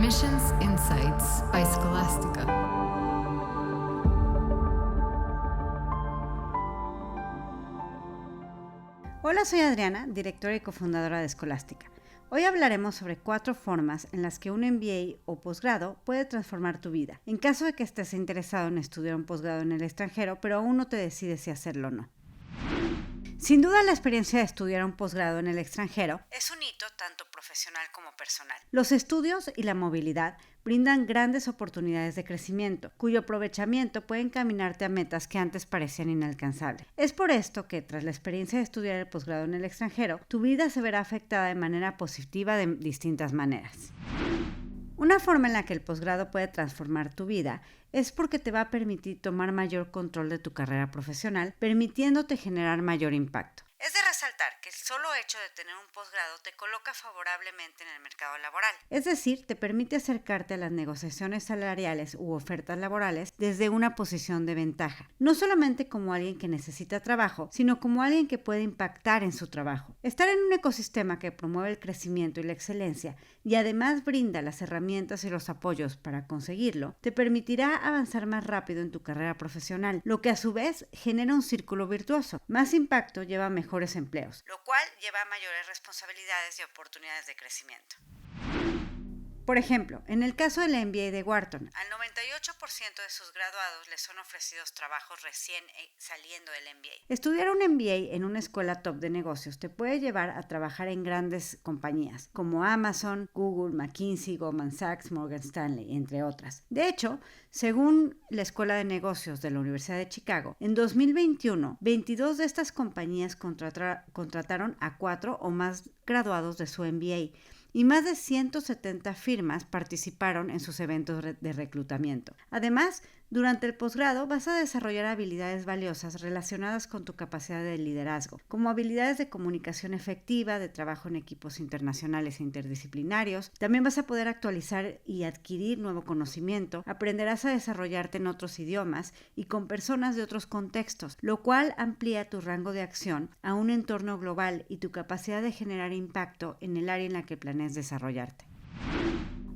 Admissions Insights by Scholastica. Hola, soy Adriana, directora y cofundadora de Scholastica. Hoy hablaremos sobre 4 formas en las que un MBA o posgrado puede transformar tu vida, en caso de que estés interesado en estudiar un posgrado en el extranjero, pero aún no te decides si hacerlo o no. Sin duda, la experiencia de estudiar un posgrado en el extranjero es un hito tanto profesional como personal. Los estudios y la movilidad brindan grandes oportunidades de crecimiento, cuyo aprovechamiento puede encaminarte a metas que antes parecían inalcanzables. Es por esto que, tras la experiencia de estudiar el posgrado en el extranjero, tu vida se verá afectada de manera positiva de distintas maneras. Una forma en la que el posgrado puede transformar tu vida es porque te va a permitir tomar mayor control de tu carrera profesional, permitiéndote generar mayor impacto. Es de resaltar que el solo hecho de tener un posgrado te coloca favorablemente en el mercado laboral. Es decir, te permite acercarte a las negociaciones salariales u ofertas laborales desde una posición de ventaja. No solamente como alguien que necesita trabajo, sino como alguien que puede impactar en su trabajo. Estar en un ecosistema que promueve el crecimiento y la excelencia y además brinda las herramientas y los apoyos para conseguirlo, te permitirá avanzar más rápido en tu carrera profesional, lo que a su vez genera un círculo virtuoso. Más impacto lleva a mejores empleos, lo cual lleva a mayores responsabilidades y oportunidades de crecimiento. Por ejemplo, en el caso del MBA de Wharton, al 98% de sus graduados les son ofrecidos trabajos recién saliendo del MBA. Estudiar un MBA en una escuela top de negocios te puede llevar a trabajar en grandes compañías como Amazon, Google, McKinsey, Goldman Sachs, Morgan Stanley, entre otras. De hecho, según la Escuela de Negocios de la Universidad de Chicago, en 2021, 22 de estas compañías contrataron a 4 o más graduados de su MBA, y más de 170 firmas participaron en sus eventos de reclutamiento. Además, durante el posgrado vas a desarrollar habilidades valiosas relacionadas con tu capacidad de liderazgo, como habilidades de comunicación efectiva, de trabajo en equipos internacionales e interdisciplinarios. También vas a poder actualizar y adquirir nuevo conocimiento, aprenderás a desarrollarte en otros idiomas y con personas de otros contextos, lo cual amplía tu rango de acción a un entorno global y tu capacidad de generar impacto en el área en la que planees desarrollarte.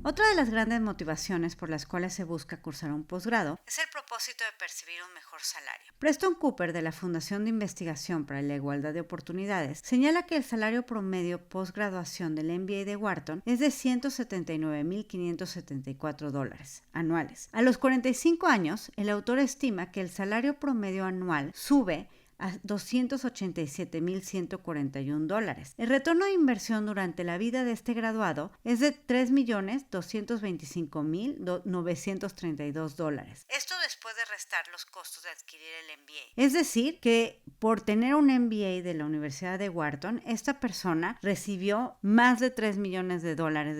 Otra de las grandes motivaciones por las cuales se busca cursar un posgrado es el propósito de percibir un mejor salario. Preston Cooper, de la Fundación de Investigación para la Igualdad de Oportunidades, señala que el salario promedio postgraduación del MBA de Wharton es de $179,574 anuales. A los 45 años, el autor estima que el salario promedio anual sube a $287,141. El retorno de inversión durante la vida de este graduado es de $3,225,932. Esto después de restar los costos de adquirir el MBA. Es decir, que por tener un MBA de la Universidad de Wharton, esta persona recibió más de $3 millones de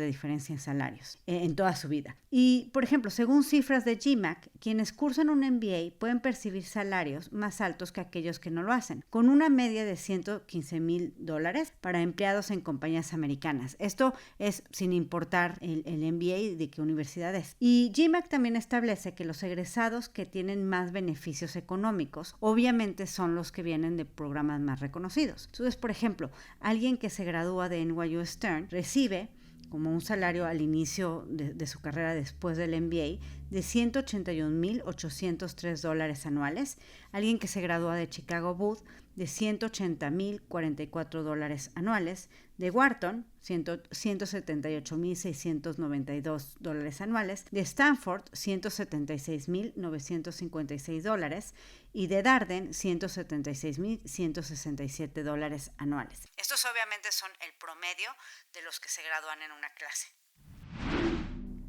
diferencia en salarios en toda su vida. Y, por ejemplo, según cifras de GMAT, quienes cursan un MBA pueden percibir salarios más altos que aquellos que no lo hacen, con una media de $115,000 para empleados en compañías americanas. Esto es sin importar el MBA de qué universidad es. Y GMAT también establece que los egresados que tienen más beneficios económicos, obviamente son los que vienen de programas más reconocidos. Entonces, por ejemplo, alguien que se gradúa de NYU Stern recibe como un salario al inicio de su carrera después del MBA de $181,803 anuales, alguien que se gradúa de Chicago Booth de $180,044 anuales, de Wharton $178,692 anuales, de Stanford $176,956 y de Darden $176,167 anuales. Estos obviamente son el promedio de los que se gradúan en una clase.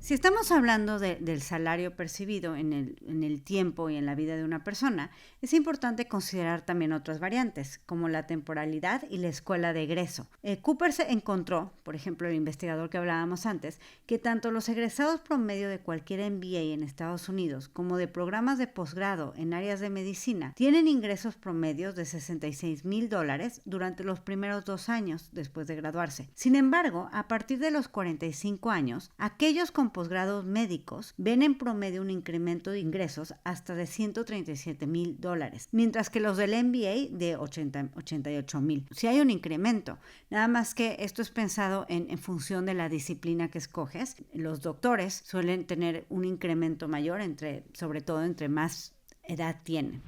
Si estamos hablando del salario percibido en el tiempo y en la vida de una persona, es importante considerar también otras variantes, como la temporalidad y la escuela de egreso. Cooper se encontró, por ejemplo, el investigador que hablábamos antes, que tanto los egresados promedio de cualquier MBA en Estados Unidos como de programas de posgrado en áreas de medicina tienen ingresos promedios de $66,000 durante los primeros 2 años después de graduarse. Sin embargo, a partir de los 45 años, aquellos con posgrados médicos ven en promedio un incremento de ingresos hasta de $137,000, mientras que los del MBA de 88,000. Sí hay un incremento, nada más que esto es pensado en función de la disciplina que escoges. Los doctores suelen tener un incremento mayor, sobre todo entre más edad tienen.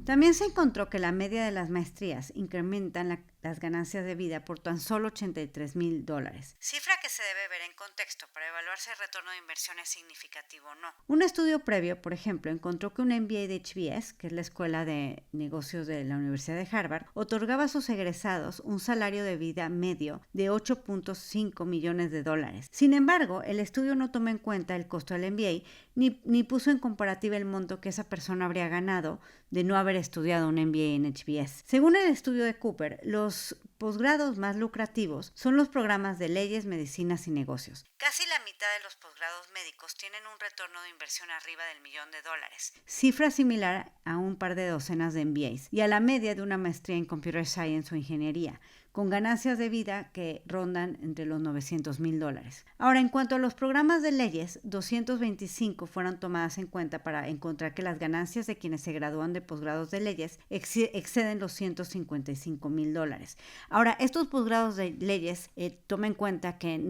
También se encontró que la media de las maestrías incrementan las ganancias de vida por tan solo $83,000, cifra que se debe ver en contexto para evaluar si el retorno de inversión es significativo o no. Un estudio previo, por ejemplo, encontró que un MBA de HBS, que es la Escuela de Negocios de la Universidad de Harvard, otorgaba a sus egresados un salario de vida medio de $8.5 millones. Sin embargo, el estudio no toma en cuenta el costo del MBA ni puso en comparativa el monto que esa persona habría ganado de no haber estudiado un MBA en HBS. Según el estudio de Cooper, los posgrados más lucrativos son los programas de leyes, medicinas y negocios. Casi la mitad de los posgrados médicos tienen un retorno de inversión arriba del $1,000,000, cifra similar a un par de docenas de MBAs y a la media de una maestría en Computer Science o Ingeniería, con ganancias de vida que rondan entre los $900,000. Ahora, en cuanto a los programas de leyes, 225 fueron tomadas en cuenta para encontrar que las ganancias de quienes se gradúan de posgrados de leyes exceden los $155,000. Ahora, estos posgrados de leyes, toma en cuenta que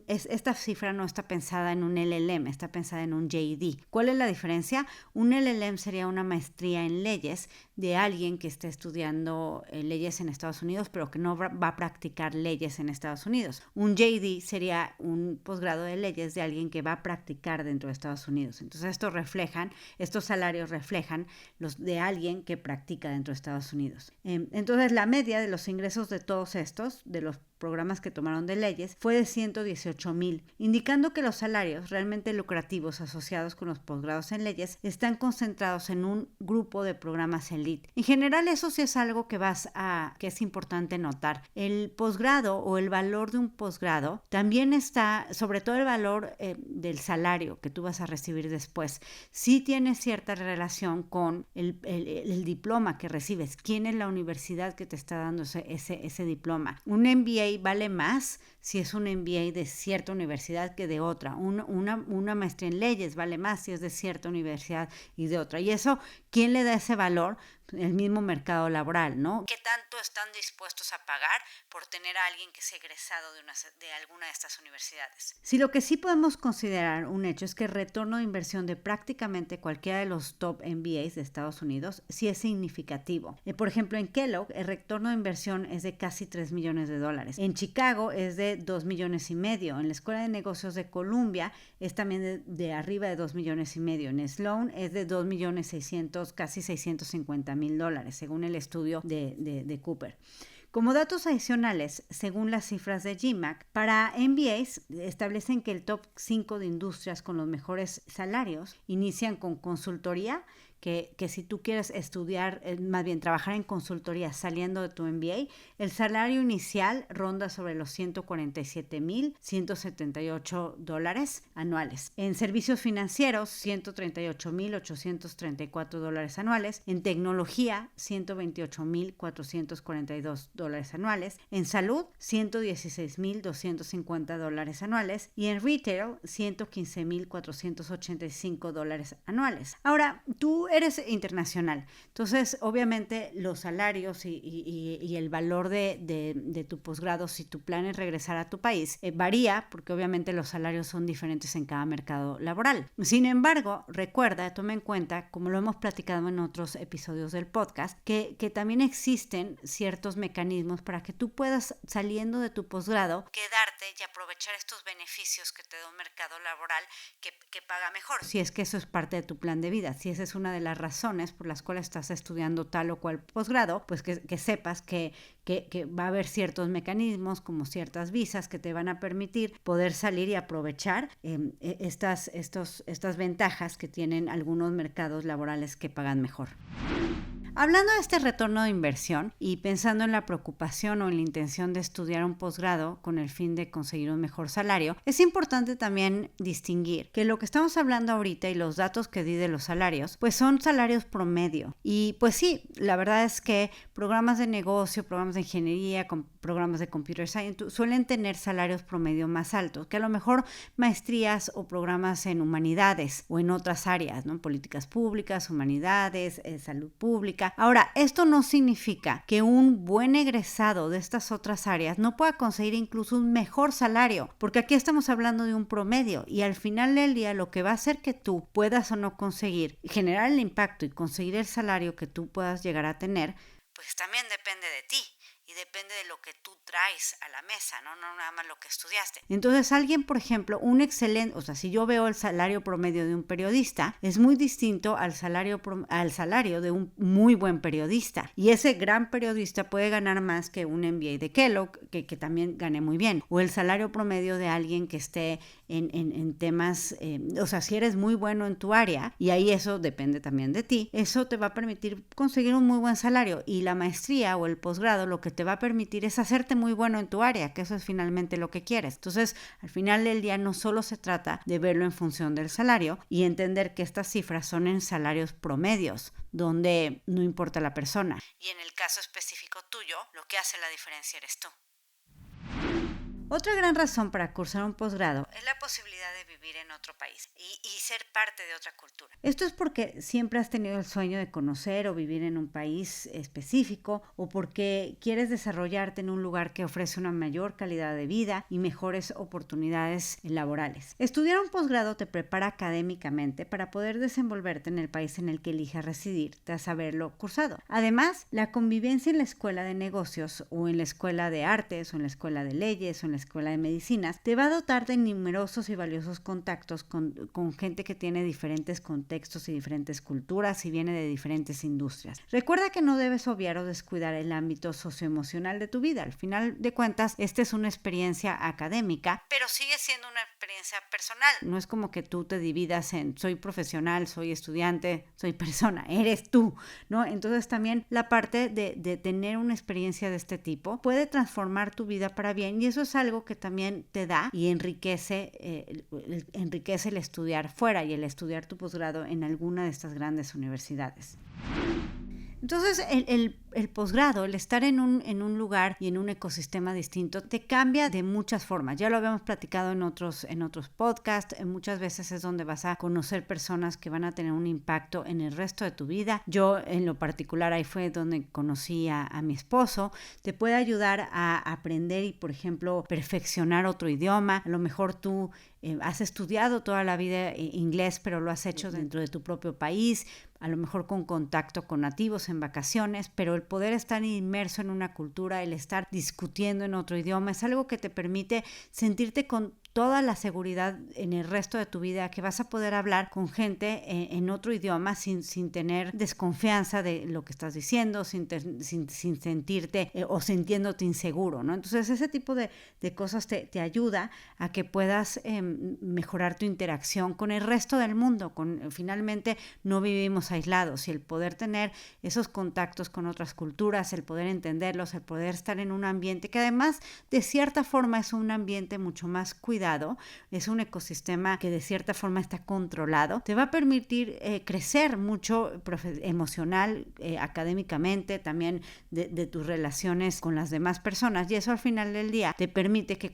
esta cifra no está pensada en un LLM, está pensada en un JD. ¿Cuál es la diferencia? Un LLM sería una maestría en leyes de alguien que esté estudiando leyes en Estados Unidos, pero que no va a practicar leyes en Estados Unidos. Un JD sería un posgrado de leyes de alguien que va a practicar dentro de Estados Unidos. Entonces estos salarios reflejan los de alguien que practica dentro de Estados Unidos. Entonces la media de los ingresos de todos estos, de los programas que tomaron de leyes, fue de 118,000, indicando que los salarios realmente lucrativos asociados con los posgrados en leyes están concentrados en un grupo de programas elite. En general, eso sí es algo que es importante notar. El posgrado o el valor de un posgrado también está, sobre todo el valor del salario que tú vas a recibir después, sí tiene cierta relación con el diploma que recibes. ¿Quién es la universidad que te está dando ese diploma? Un MBA vale más si es un MBA de cierta universidad que de otra. Una maestría en leyes vale más si es de cierta universidad y de otra. Y eso, ¿quién le da ese valor? El mismo mercado laboral, ¿no? ¿Qué tanto están dispuestos a pagar por tener a alguien que sea egresado de alguna de estas universidades? Si lo que sí podemos considerar un hecho es que el retorno de inversión de prácticamente cualquiera de los top MBAs de Estados Unidos sí es significativo. Por ejemplo, en Kellogg el retorno de inversión es de casi $3 millones. En Chicago es de $2,5 millones. En la Escuela de Negocios de Columbia es también de arriba de $2,5 millones. En Sloan es de $2,600,000, casi $650,000, según el estudio de Cooper. Como datos adicionales, según las cifras de GMAC, para MBAs establecen que el top 5 de industrias con los mejores salarios inician con consultoría, que si tú quieres estudiar, más bien trabajar en consultoría saliendo de tu MBA, el salario inicial ronda sobre los $147,178 anuales. En servicios financieros, $138,834 anuales. En tecnología, $128,442 anuales. En salud, $116,250 anuales. Y en retail, $115,485 anuales. Ahora, tú eres internacional, entonces obviamente los salarios y el valor de tu posgrado, si tu plan es regresar a tu país, varía porque obviamente los salarios son diferentes en cada mercado laboral. Sin embargo, toma en cuenta, como lo hemos platicado en otros episodios del podcast, que también existen ciertos mecanismos para que tú puedas, saliendo de tu posgrado, quedarte y aprovechar estos beneficios que te da un mercado laboral que paga mejor. Si es que eso es parte de tu plan de vida, si esa es una de las razones por las cuales estás estudiando tal o cual posgrado, pues que sepas que va a haber ciertos mecanismos como ciertas visas que te van a permitir poder salir y aprovechar estas ventajas que tienen algunos mercados laborales que pagan mejor. Hablando de este retorno de inversión y pensando en la preocupación o en la intención de estudiar un posgrado con el fin de conseguir un mejor salario, es importante también distinguir que lo que estamos hablando ahorita y los datos que di de los salarios, pues son salarios promedio. Y pues sí, la verdad es que programas de negocio, programas de ingeniería, programas de computer science suelen tener salarios promedio más altos, que a lo mejor maestrías o programas en humanidades o en otras áreas, ¿no? Políticas públicas, humanidades, salud pública. Ahora, esto no significa que un buen egresado de estas otras áreas no pueda conseguir incluso un mejor salario, porque aquí estamos hablando de un promedio y al final del día lo que va a hacer que tú puedas o no conseguir, generar el impacto y conseguir el salario que tú puedas llegar a tener, pues también depende de ti. Y depende de lo que tú traes a la mesa, no nada más lo que estudiaste. Entonces alguien, por ejemplo, si yo veo el salario promedio de un periodista, es muy distinto al salario de un muy buen periodista. Y ese gran periodista puede ganar más que un MBA de Kellogg, que también gane muy bien. O el salario promedio de alguien que esté en temas, si eres muy bueno en tu área, y ahí eso depende también de ti, eso te va a permitir conseguir un muy buen salario. Y la maestría o el posgrado lo que te va a permitir es hacerte muy bueno en tu área, que eso es finalmente lo que quieres. Entonces, al final del día no solo se trata de verlo en función del salario y entender que estas cifras son en salarios promedios, donde no importa la persona. Y en el caso específico tuyo, lo que hace la diferencia eres tú. Otra gran razón para cursar un posgrado es la posibilidad de vivir en otro país y ser parte de otra cultura. Esto es porque siempre has tenido el sueño de conocer o vivir en un país específico o porque quieres desarrollarte en un lugar que ofrece una mayor calidad de vida y mejores oportunidades laborales. Estudiar un posgrado te prepara académicamente para poder desenvolverte en el país en el que elijas residir tras haberlo cursado. Además, la convivencia en la escuela de negocios o en la escuela de artes o en la escuela de leyes o en la escuela de medicinas te va a dotar de numerosos y valiosos contactos con gente que tiene diferentes contextos y diferentes culturas y viene de diferentes industrias. Recuerda que no debes obviar o descuidar el ámbito socioemocional de tu vida. Al final de cuentas, esta es una experiencia académica, pero sigue siendo una experiencia personal. No es como que tú te dividas en soy profesional, soy estudiante, soy persona, eres tú, ¿no? Entonces también la parte de tener una experiencia de este tipo puede transformar tu vida para bien y eso es algo que también te da y enriquece el estudiar fuera y el estudiar tu posgrado en alguna de estas grandes universidades. Entonces, el posgrado, el estar en un lugar y en un ecosistema distinto, te cambia de muchas formas. Ya lo habíamos platicado en otros podcasts. Muchas veces es donde vas a conocer personas que van a tener un impacto en el resto de tu vida. Yo, en lo particular, ahí fue donde conocí a mi esposo. Te puede ayudar a aprender y, por ejemplo, perfeccionar otro idioma. A lo mejor tú has estudiado toda la vida inglés, pero lo has hecho dentro de tu propio país, a lo mejor con contacto con nativos en vacaciones, pero el poder estar inmerso en una cultura, el estar discutiendo en otro idioma, es algo que te permite sentirte con toda la seguridad en el resto de tu vida, que vas a poder hablar con gente en otro idioma sin tener desconfianza de lo que estás diciendo, sin sentirte o sintiéndote inseguro, ¿no? Entonces ese tipo de cosas te ayuda a que puedas mejorar tu interacción con el resto del mundo. Finalmente no vivimos aislados y el poder tener esos contactos con otras culturas, el poder entenderlos, el poder estar en un ambiente que además de cierta forma es un ambiente mucho más cuidado, es un ecosistema que de cierta forma está controlado, te va a permitir crecer mucho emocional, académicamente, también de tus relaciones con las demás personas, y eso al final del día te permite que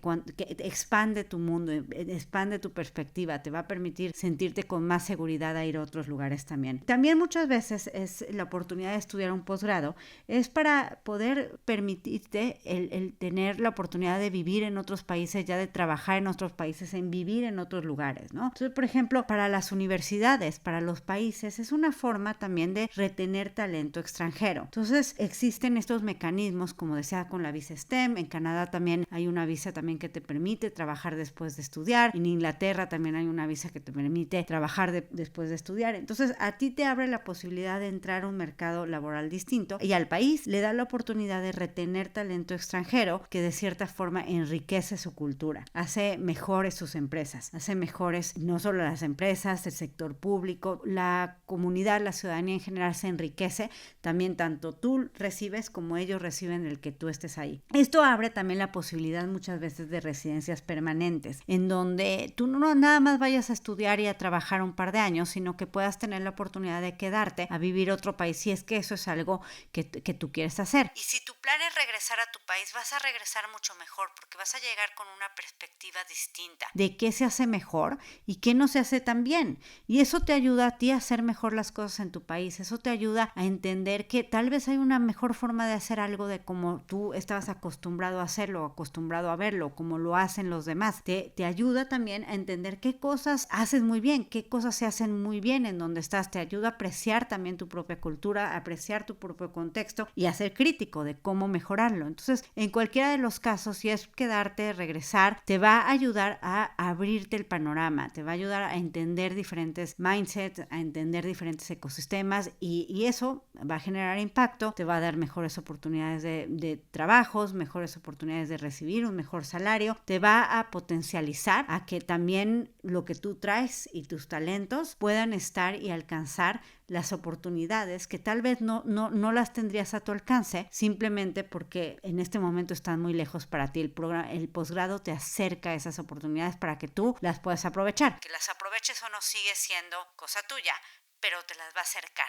expande tu mundo, expande tu perspectiva, te va a permitir sentirte con más seguridad a ir a otros lugares también. También muchas veces es la oportunidad de estudiar un posgrado, es para poder permitirte el tener la oportunidad de vivir en otros países, ya de trabajar en otros países, en vivir en otros lugares, ¿no? Entonces, por ejemplo, para las universidades, para los países, es una forma también de retener talento extranjero. Entonces, existen estos mecanismos, como decía, con la visa STEM. En Canadá también hay una visa también que te permite trabajar después de estudiar. En Inglaterra también hay una visa que te permite trabajar después de estudiar. Entonces, a ti te abre la posibilidad de entrar a un mercado laboral distinto y al país le da la oportunidad de retener talento extranjero que de cierta forma enriquece su cultura. Hace mejores sus empresas, hace mejores no solo las empresas, el sector público, la comunidad, la ciudadanía en general se enriquece, también tanto tú recibes como ellos reciben el que tú estés ahí. Esto abre también la posibilidad muchas veces de residencias permanentes, en donde tú no nada más vayas a estudiar y a trabajar un par de años, sino que puedas tener la oportunidad de quedarte a vivir otro país si es que eso es algo que tú quieres hacer. Y si tu plan es regresar a tu país, vas a regresar mucho mejor porque vas a llegar con una perspectiva distinta de qué se hace mejor y qué no se hace tan bien. Y eso te ayuda a ti a hacer mejor las cosas en tu país. Eso te ayuda a entender que tal vez hay una mejor forma de hacer algo de como tú estabas acostumbrado a hacerlo, acostumbrado a verlo, como lo hacen los demás. Te ayuda también a entender qué cosas haces muy bien, qué cosas se hacen muy bien en donde estás. Te ayuda a apreciar también tu propia cultura, a apreciar tu propio contexto y a ser crítico de cómo mejorarlo. Entonces, en cualquiera de los casos, si es quedarte, regresar, te va a ayudar a abrirte el panorama, te va a ayudar a entender diferentes mindsets, a entender diferentes ecosistemas y eso va a generar impacto, te va a dar mejores oportunidades de trabajos, mejores oportunidades de recibir un mejor salario, te va a potencializar a que también lo que tú traes y tus talentos puedan estar y alcanzar las oportunidades que tal vez no las tendrías a tu alcance simplemente porque en este momento están muy lejos para ti. El posgrado te acerca a esas oportunidades para que tú las puedas aprovechar. Que las aproveches o no sigue siendo cosa tuya, pero te las va a acercar.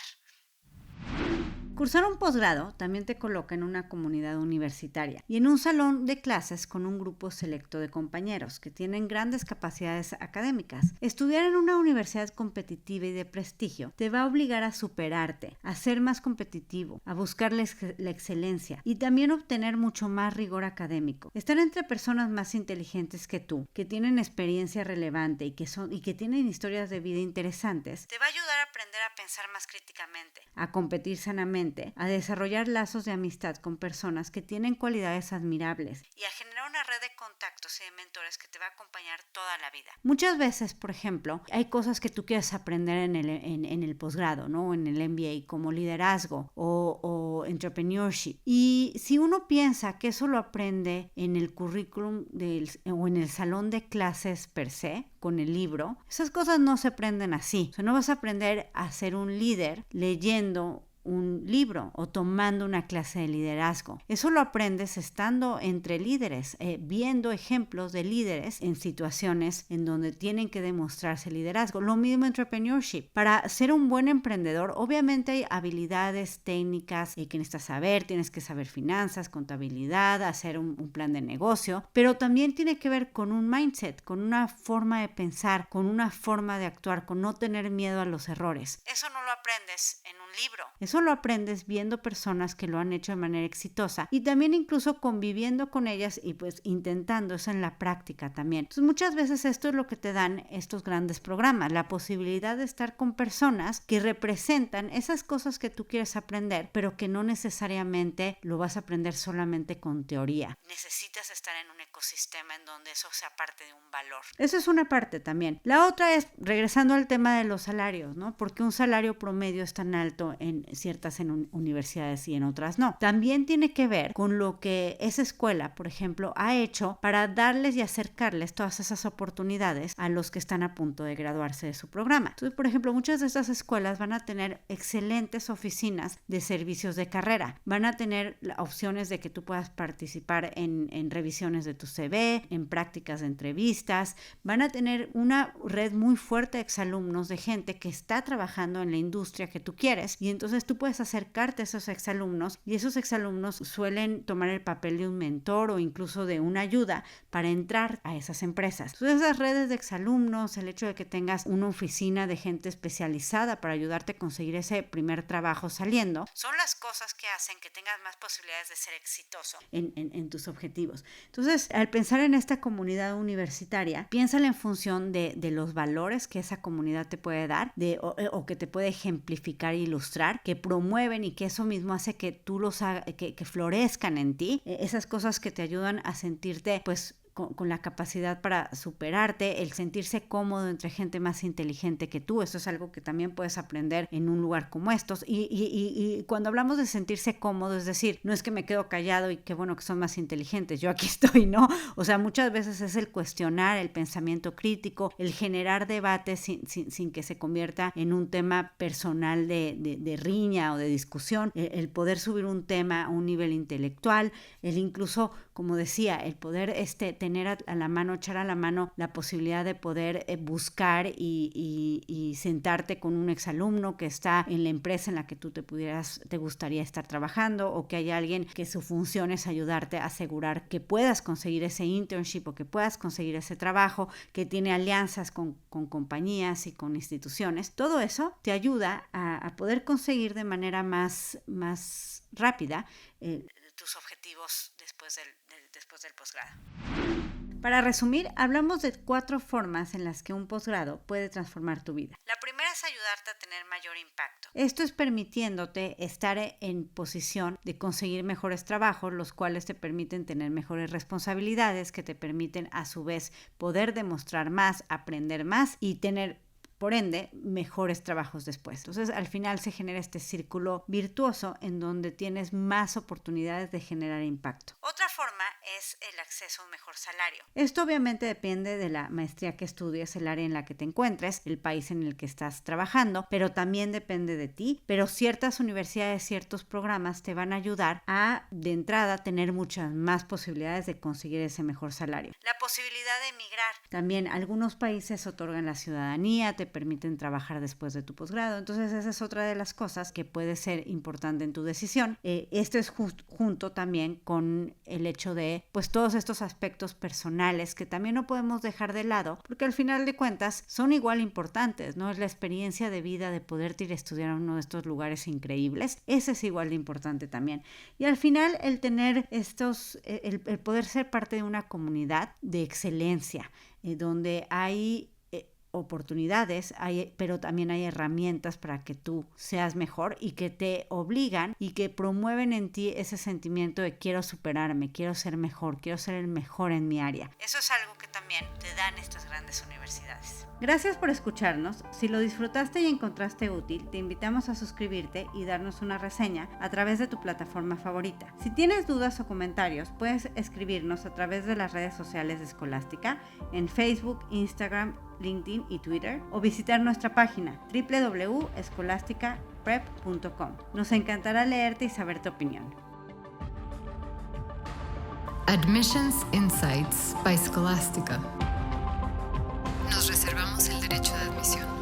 Cursar un posgrado también te coloca en una comunidad universitaria y en un salón de clases con un grupo selecto de compañeros que tienen grandes capacidades académicas. Estudiar en una universidad competitiva y de prestigio te va a obligar a superarte, a ser más competitivo, a buscar la excelencia y también obtener mucho más rigor académico. Estar entre personas más inteligentes que tú, que tienen experiencia relevante y que tienen historias de vida interesantes, te va a ayudar a aprender a pensar más críticamente, a competir sanamente, a desarrollar lazos de amistad con personas que tienen cualidades admirables y a generar una red de contactos y de mentores que te va a acompañar toda la vida. Muchas veces, por ejemplo, hay cosas que tú quieres aprender en el posgrado, ¿no? En el MBA, como liderazgo o entrepreneurship. Y si uno piensa que eso lo aprende en el currículum o en el salón de clases per se, con el libro, esas cosas no se aprenden así. O sea, no vas a aprender a ser un líder leyendo un libro o tomando una clase de liderazgo. Eso lo aprendes estando entre líderes, viendo ejemplos de líderes en situaciones en donde tienen que demostrarse liderazgo. Lo mismo entrepreneurship. Para ser un buen emprendedor, obviamente hay habilidades técnicas que necesitas saber, tienes que saber finanzas, contabilidad, hacer un plan de negocio, pero también tiene que ver con un mindset, con una forma de pensar, con una forma de actuar, con no tener miedo a los errores. Eso no lo aprendes en un libro. Eso lo aprendes viendo personas que lo han hecho de manera exitosa y también incluso conviviendo con ellas y pues intentando eso en la práctica también. Entonces muchas veces esto es lo que te dan estos grandes programas, la posibilidad de estar con personas que representan esas cosas que tú quieres aprender, pero que no necesariamente lo vas a aprender solamente con teoría. Necesitas estar en un ecosistema en donde eso sea parte de un valor. Eso es una parte también. La otra es, regresando al tema de los salarios, ¿no? Porque un salario promedio es tan alto en ciertas universidades y en otras no. También tiene que ver con lo que esa escuela, por ejemplo, ha hecho para darles y acercarles todas esas oportunidades a los que están a punto de graduarse de su programa. Entonces, por ejemplo, muchas de estas escuelas van a tener excelentes oficinas de servicios de carrera. Van a tener opciones de que tú puedas participar en revisiones de tu CV, en prácticas de entrevistas. Van a tener una red muy fuerte de exalumnos, de gente que está trabajando en la industria que tú quieres, y entonces tú puedes acercarte a esos exalumnos y esos exalumnos suelen tomar el papel de un mentor o incluso de una ayuda para entrar a esas empresas. Entonces esas redes de exalumnos, el hecho de que tengas una oficina de gente especializada para ayudarte a conseguir ese primer trabajo saliendo, son las cosas que hacen que tengas más posibilidades de ser exitoso en tus objetivos. Entonces, al pensar en esta comunidad universitaria, piénsala en función de los valores que esa comunidad te puede dar o que te puede ejemplificar e ilustrar, que promueven y que eso mismo hace que tú que florezcan en ti, esas cosas que te ayudan a sentirte pues con la capacidad para superarte, el sentirse cómodo entre gente más inteligente que tú. Eso es algo que también puedes aprender en un lugar como estos. Y cuando hablamos de sentirse cómodo, es decir, no es que me quedo callado y qué bueno que son más inteligentes, yo aquí estoy, ¿no? O sea, muchas veces es el cuestionar, el pensamiento crítico, el generar debates sin que se convierta en un tema personal de riña o de discusión, el poder subir un tema a un nivel intelectual, el incluso, como decía, el poder tener a la mano, echar a la mano la posibilidad de poder buscar y sentarte con un exalumno que está en la empresa en la que tú te gustaría estar trabajando, o que hay alguien que su función es ayudarte a asegurar que puedas conseguir ese internship o que puedas conseguir ese trabajo, que tiene alianzas con compañías y con instituciones. Todo eso te ayuda a poder conseguir de manera más rápida tus objetivos después del posgrado. Para resumir, hablamos de 4 formas en las que un posgrado puede transformar tu vida. La primera es ayudarte a tener mayor impacto. Esto es permitiéndote estar en posición de conseguir mejores trabajos, los cuales te permiten tener mejores responsabilidades, que te permiten a su vez poder demostrar más, aprender más y tener, por ende, mejores trabajos después. Entonces, al final se genera este círculo virtuoso en donde tienes más oportunidades de generar impacto. Otra forma es el acceso a un mejor salario. Esto obviamente depende de la maestría que estudies, el área en la que te encuentres, el país en el que estás trabajando, pero también depende de ti. Pero ciertas universidades, ciertos programas te van a ayudar a, de entrada, tener muchas más posibilidades de conseguir ese mejor salario. La posibilidad de emigrar. También algunos países otorgan la ciudadanía, te permiten trabajar después de tu posgrado. Entonces esa es otra de las cosas que puede ser importante en tu decisión. Esto es junto también con el hecho de pues todos estos aspectos personales que también no podemos dejar de lado, porque al final de cuentas son igual importantes, ¿no? Es la experiencia de vida de poderte ir a estudiar a uno de estos lugares increíbles. Ese es igual de importante también. Y al final el tener el poder ser parte de una comunidad de excelencia, donde hay oportunidades, pero también hay herramientas para que tú seas mejor y que te obligan y que promueven en ti ese sentimiento de quiero superarme, quiero ser mejor, quiero ser el mejor en mi área. Eso es algo que también te dan estas grandes universidades. Gracias por escucharnos. Si lo disfrutaste y encontraste útil, te invitamos a suscribirte y darnos una reseña a través de tu plataforma favorita. Si tienes dudas o comentarios, puedes escribirnos a través de las redes sociales de Escolástica, en Facebook, Instagram, LinkedIn y Twitter, o visitar nuestra página www.escolasticaprep.com. Nos encantará leerte y saber tu opinión. Admissions Insights by Scholastica. Nos reservamos el derecho de admisión.